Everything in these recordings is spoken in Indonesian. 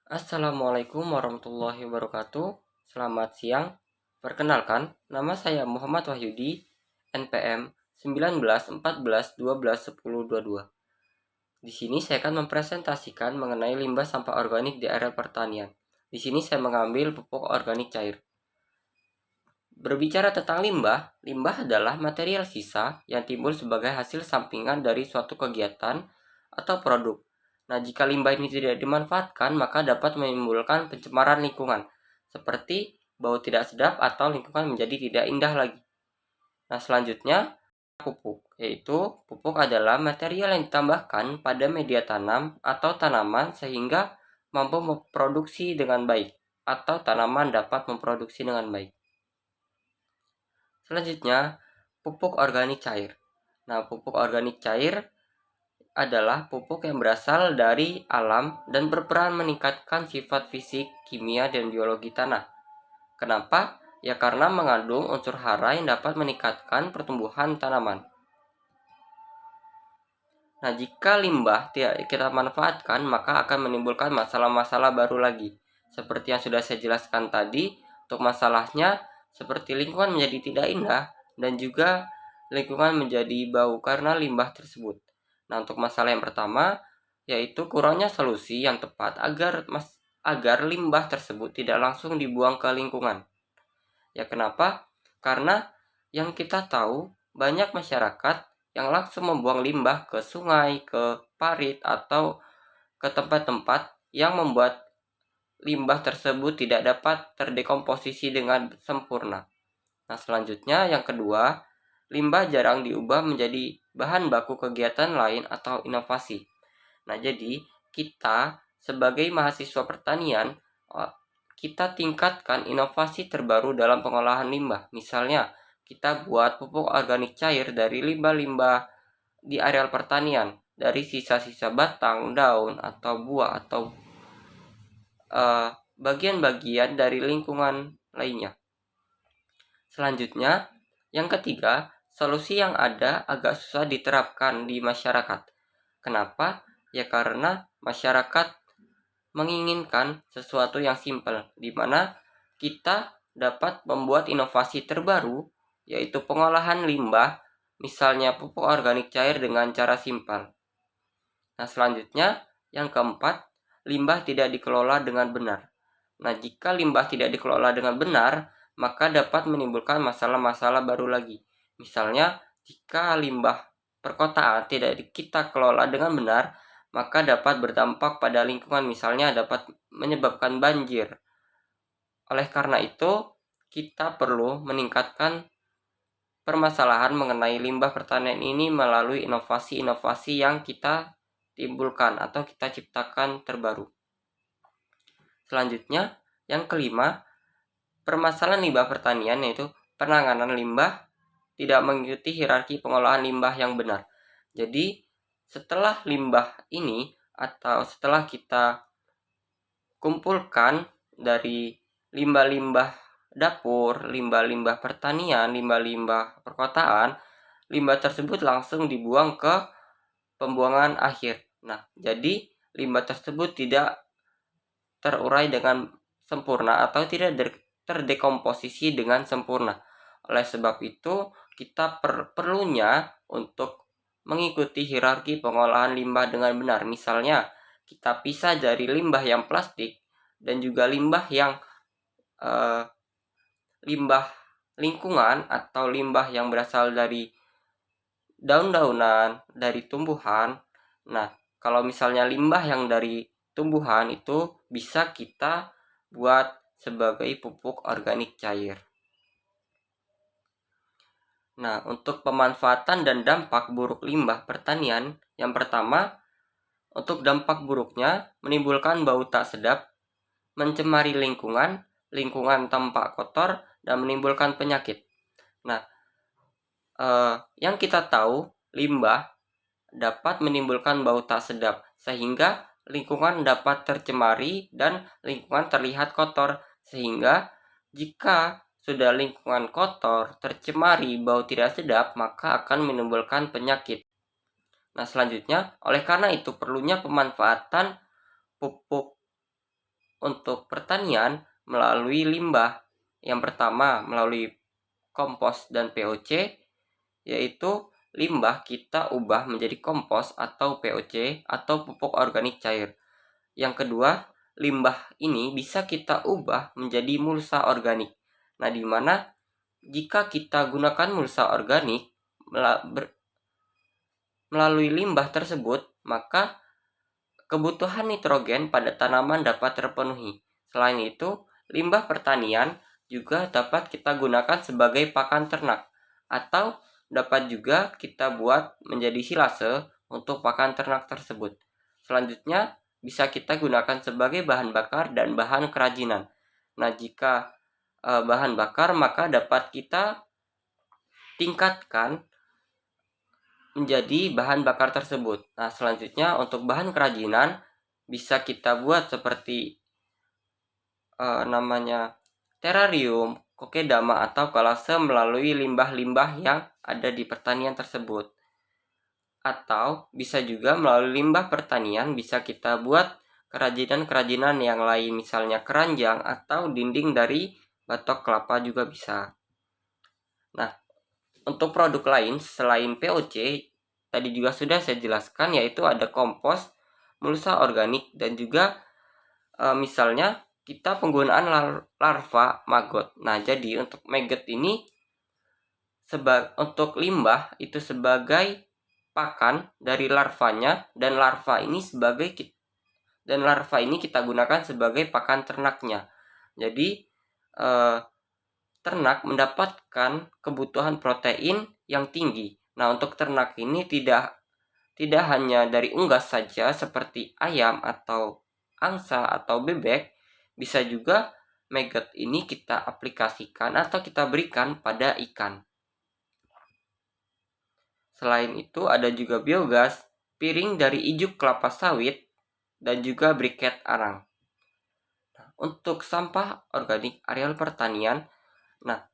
Assalamualaikum warahmatullahi wabarakatuh. Selamat siang. Perkenalkan, nama saya Muhammad Wahyudi, NPM 19 14 12 10 22. Di sini saya akan mempresentasikan mengenai limbah sampah organik di area pertanian. Di sini saya mengambil pupuk organik cair. Berbicara tentang limbah, limbah adalah material sisa yang timbul sebagai hasil sampingan dari suatu kegiatan atau produk. Nah, jika limbah ini tidak dimanfaatkan, maka dapat menimbulkan pencemaran lingkungan, seperti bau tidak sedap atau lingkungan menjadi tidak indah lagi. Nah, selanjutnya, pupuk, yaitu pupuk adalah material yang ditambahkan pada media tanam atau tanaman sehingga mampu memproduksi dengan baik, atau tanaman dapat memproduksi dengan baik. Selanjutnya, pupuk organik cair. Nah, pupuk organik cair adalah pupuk yang berasal dari alam dan berperan meningkatkan sifat fisik, kimia, dan biologi tanah. Kenapa? Ya karena mengandung unsur hara yang dapat meningkatkan pertumbuhan tanaman. Nah, jika limbah tidak kita manfaatkan, maka akan menimbulkan masalah-masalah baru lagi. Seperti yang sudah saya jelaskan tadi, untuk masalahnya seperti lingkungan menjadi tidak indah dan juga lingkungan menjadi bau karena limbah tersebut. Nah, untuk masalah yang pertama yaitu kurangnya solusi yang tepat agar limbah tersebut tidak langsung dibuang ke lingkungan. Ya kenapa? Karena yang kita tahu banyak masyarakat yang langsung membuang limbah ke sungai, ke parit, atau ke tempat-tempat yang membuat limbah tersebut tidak dapat terdekomposisi dengan sempurna. Nah, selanjutnya yang kedua, limbah jarang diubah menjadi bahan baku kegiatan lain atau inovasi. Nah, jadi kita sebagai mahasiswa pertanian, kita tingkatkan inovasi terbaru dalam pengolahan limbah. Misalnya, kita buat pupuk organik cair dari limbah-limbah di areal pertanian, dari sisa-sisa batang, daun, atau buah, atau bagian-bagian dari lingkungan lainnya. Selanjutnya, yang ketiga, solusi yang ada agak susah diterapkan di masyarakat. Kenapa? Ya karena masyarakat menginginkan sesuatu yang simpel, di mana kita dapat membuat inovasi terbaru, yaitu pengolahan limbah, misalnya pupuk organik cair dengan cara simpel. Nah, selanjutnya, yang keempat, limbah tidak dikelola dengan benar. Nah, jika limbah tidak dikelola dengan benar, maka dapat menimbulkan masalah-masalah baru lagi. Misalnya, jika limbah perkotaan tidak kita kelola dengan benar, maka dapat berdampak pada lingkungan, misalnya dapat menyebabkan banjir. Oleh karena itu, kita perlu meningkatkan permasalahan mengenai limbah pertanian ini melalui inovasi-inovasi yang kita timbulkan atau kita ciptakan terbaru. Selanjutnya, yang kelima, permasalahan limbah pertanian yaitu penanganan limbah tidak mengikuti hierarki pengolahan limbah yang benar. Jadi, setelah limbah ini atau setelah kita kumpulkan dari limbah-limbah dapur, limbah-limbah pertanian, limbah-limbah perkotaan, limbah tersebut langsung dibuang ke pembuangan akhir. Nah, jadi limbah tersebut tidak terurai dengan sempurna atau tidak terdekomposisi dengan sempurna. Oleh sebab itu, kita perlunya untuk mengikuti hierarki pengolahan limbah dengan benar. Misalnya, kita pisah dari limbah yang plastik dan juga limbah yang limbah lingkungan atau limbah yang berasal dari daun-daunan, dari tumbuhan. Nah, kalau misalnya limbah yang dari tumbuhan itu bisa kita buat sebagai pupuk organik cair. Nah, untuk pemanfaatan dan dampak buruk limbah pertanian, yang pertama, untuk dampak buruknya menimbulkan bau tak sedap, mencemari lingkungan, lingkungan tampak kotor, dan menimbulkan penyakit. Nah, yang kita tahu, limbah dapat menimbulkan bau tak sedap, sehingga lingkungan dapat tercemari dan lingkungan terlihat kotor, sehingga jika sudah lingkungan kotor, tercemari, bau tidak sedap, maka akan menimbulkan penyakit. Nah, selanjutnya, oleh karena itu perlunya pemanfaatan pupuk untuk pertanian melalui limbah. Yang pertama melalui kompos dan POC, yaitu limbah kita ubah menjadi kompos atau POC atau pupuk organik cair. Yang kedua, limbah ini bisa kita ubah menjadi mulsa organik. Nah, di mana jika kita gunakan mulsa organik melalui limbah tersebut, maka kebutuhan nitrogen pada tanaman dapat terpenuhi. Selain itu, limbah pertanian juga dapat kita gunakan sebagai pakan ternak, atau dapat juga kita buat menjadi silase untuk pakan ternak tersebut. Selanjutnya, bisa kita gunakan sebagai bahan bakar dan bahan kerajinan. Nah, jika bahan bakar, maka dapat kita tingkatkan menjadi bahan bakar tersebut. Nah, selanjutnya untuk bahan kerajinan bisa kita buat seperti namanya terarium, kokedama atau kolase melalui limbah-limbah yang ada di pertanian tersebut. Atau bisa juga melalui limbah pertanian bisa kita buat kerajinan-kerajinan yang lain, misalnya keranjang atau dinding dari batok kelapa juga bisa. Nah, untuk produk lain selain POC, tadi juga sudah saya jelaskan, yaitu ada kompos, mulsa organik, dan juga misalnya kita penggunaan larva maggot. Nah, jadi untuk maggot ini untuk limbah itu sebagai pakan dari larvanya, dan larva ini kita gunakan sebagai pakan ternaknya. Jadi ternak mendapatkan kebutuhan protein yang tinggi. Nah, untuk ternak ini tidak hanya dari unggas saja seperti ayam atau angsa atau bebek, bisa juga maggot ini kita aplikasikan atau kita berikan pada ikan. Selain itu ada juga biogas, piring dari ijuk kelapa sawit, dan juga briket arang. Nah, untuk sampah organik areal pertanian,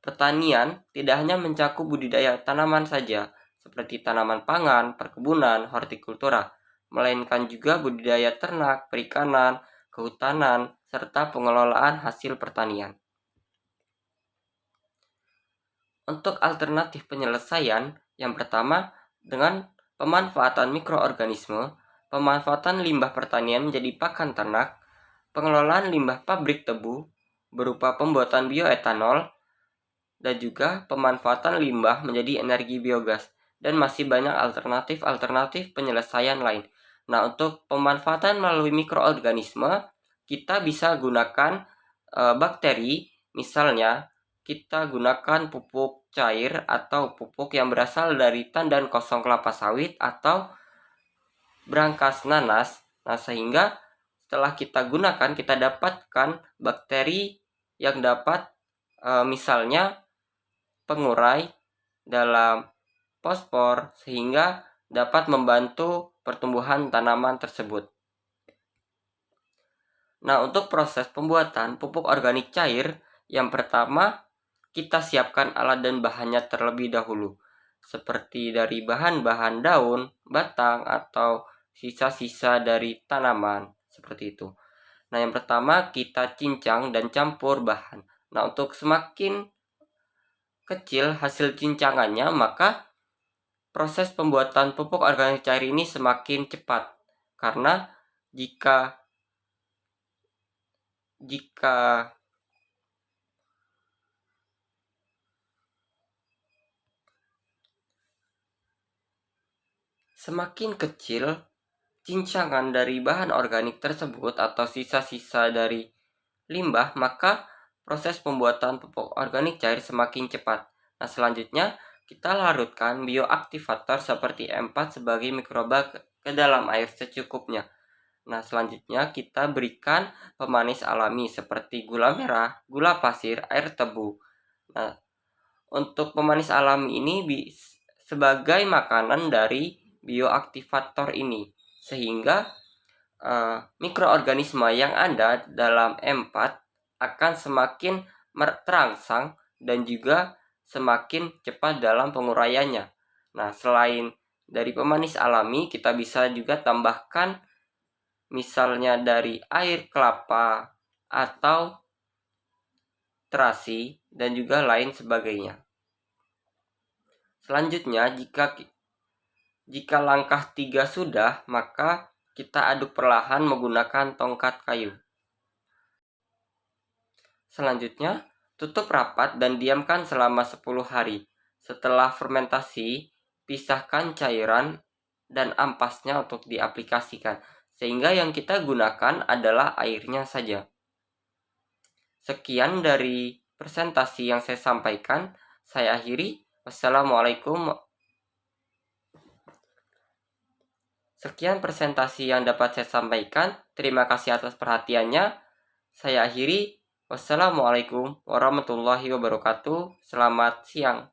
pertanian tidak hanya mencakup budidaya tanaman saja, seperti tanaman pangan, perkebunan, hortikultura, melainkan juga budidaya ternak, perikanan, kehutanan, serta pengelolaan hasil pertanian. Untuk alternatif penyelesaian, yang pertama dengan pemanfaatan mikroorganisme, pemanfaatan limbah pertanian menjadi pakan ternak, pengelolaan limbah pabrik tebu berupa pembuatan bioetanol, dan juga pemanfaatan limbah menjadi energi biogas, dan masih banyak alternatif penyelesaian lain. Nah, untuk pemanfaatan melalui mikroorganisme, kita bisa gunakan bakteri, misalnya kita gunakan pupuk cair atau pupuk yang berasal dari tandan kosong kelapa sawit atau brankas nanas. Nah, sehingga setelah kita gunakan, kita dapatkan bakteri yang dapat misalnya pengurai dalam fosfor, sehingga dapat membantu pertumbuhan tanaman tersebut. Nah, untuk proses pembuatan pupuk organik cair, yang pertama kita siapkan alat dan bahannya terlebih dahulu, seperti dari bahan-bahan daun, batang, atau sisa-sisa dari tanaman, seperti itu. Nah, yang pertama kita cincang dan campur bahan. Nah, untuk semakin kecil hasil cincangannya, maka proses pembuatan pupuk organik cair ini semakin cepat. Karena jika semakin kecil cincangan dari bahan organik tersebut atau sisa-sisa dari limbah, maka proses pembuatan pupuk organik cair semakin cepat. Nah, selanjutnya kita larutkan bioaktivator seperti M4 sebagai mikroba ke dalam air secukupnya. Nah, selanjutnya kita berikan pemanis alami seperti gula merah, gula pasir, air tebu. Nah, untuk pemanis alami ini sebagai makanan dari bioaktivator ini, sehingga mikroorganisme yang ada dalam M4 akan semakin terangsang dan juga semakin cepat dalam penguraiannya. Nah, selain dari pemanis alami, kita bisa juga tambahkan misalnya dari air kelapa, atau terasi, dan juga lain sebagainya. Selanjutnya, jika langkah 3 sudah, maka kita aduk perlahan menggunakan tongkat kayu. Selanjutnya, tutup rapat dan diamkan selama 10 hari. Setelah fermentasi, pisahkan cairan dan ampasnya untuk diaplikasikan, sehingga yang kita gunakan adalah airnya saja. Sekian dari presentasi yang saya sampaikan. Saya akhiri. Wassalamualaikum. Sekian presentasi yang dapat saya sampaikan. Terima kasih atas perhatiannya. Saya akhiri. Wassalamualaikum warahmatullahi wabarakatuh. Selamat siang.